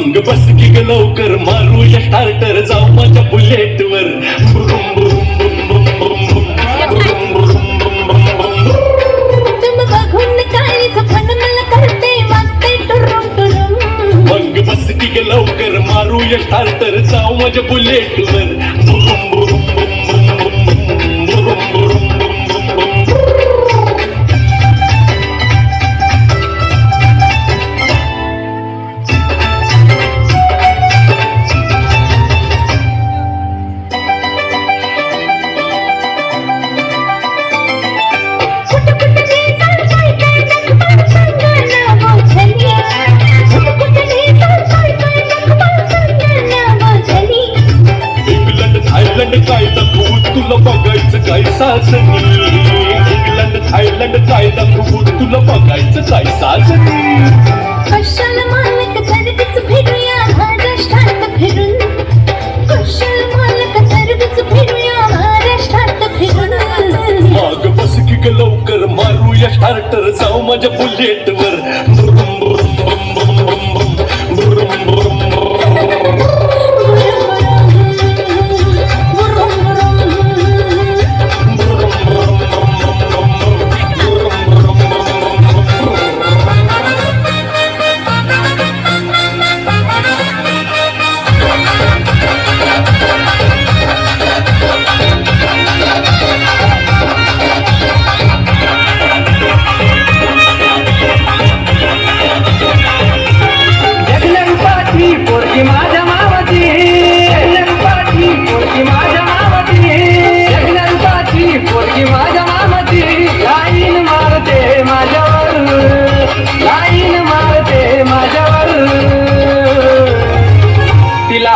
मग बस की ग लवकर मारूया स्टार्टर जाऊ माझ्या बुलेट वर मग बस की ग लवकर मारूया स्टार्टर जाऊ माझ्या बुलेट वर काय दाखवू तुला बघायचं काय सासनी इंग्लंड थायलंड काय दाखवू तुला बघायचं काय सासनी कशाला मालक सर्वच फिरूया महाराष्ट्रात फिरून कशाला मालक सर्वच फिरूया महाराष्ट्रात फिरून माग बस की ग लवकर मारूया स्टार्टर जाऊ माझ्या बुलेट वर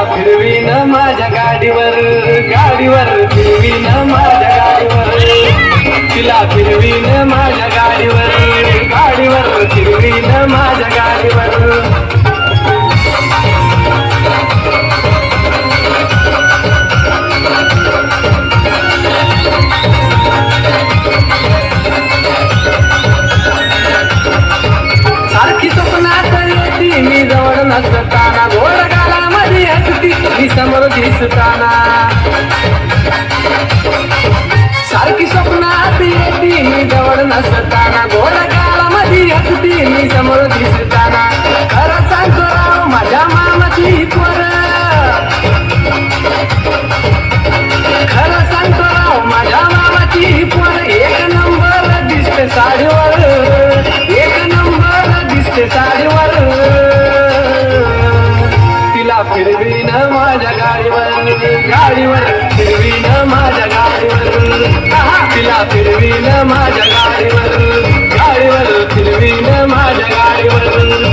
फिरवीन माझ्या गाडीवर गाडीवर फिरवीन माझ्या गाडीवर तिला फिरवीन माझ्या गाडीवर गाडीवर फिरवीन माझ्या गाडीवर सारखी स्वप्नात येती मी जवळ नसताना गोड गालामध्ये हसती मी समोर दिसताना सारखी स्वप्नात येती मी जवळ नसताना गोड गालामध्ये हसती मी समोर दिसताना खरं सांगतो राव माझ्या मामाची पोर खरं सांगतो राव माझ्या मामाची पोर एक नंबर दिसते साडीवर एक नंबर दिसते साडीवर तिला फिरवीन माझ्या गाडीवर गाडीवर फिरवीन माझ्या गाडीवर तिला फिरवीन माझ्या गाडीवर गाडीवर फिरवीन माझ्या गाडीवर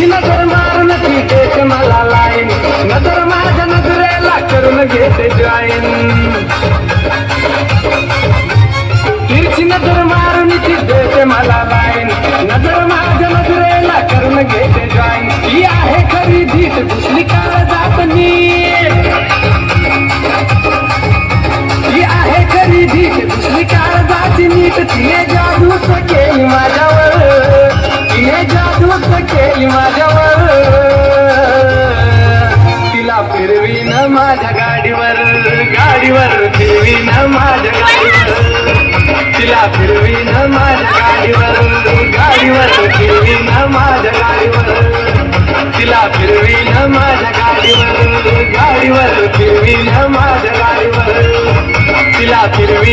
नजर मारून ती देख मला लाईन नजर माझ्या नजरेला करून घेते जॉईन तिरची नजर मारून ती देख मला लाईन नजर माझ्या नजरेला करून घेते जॉईन ही आहे खरी धीट दुसरी काळ जात नीट ही आहे खरी धीट दुसरी काळ जात नीट तिने जादूच केली माझ्यावर तिने जादूच केली माझ्यावर तिला फिरवीन माझ्या गाडीवर गाडीवर फिरवीन माझ्या गाडीवर तिला फिरवीन माझ्या गाडीवर गाडीवर फिरवीन माझ्या गाडीवर तिला फिरवीन माझ्या गाडीवर गाडीवर फिरवीन माझ्या गाडीवर तिला फिरवीन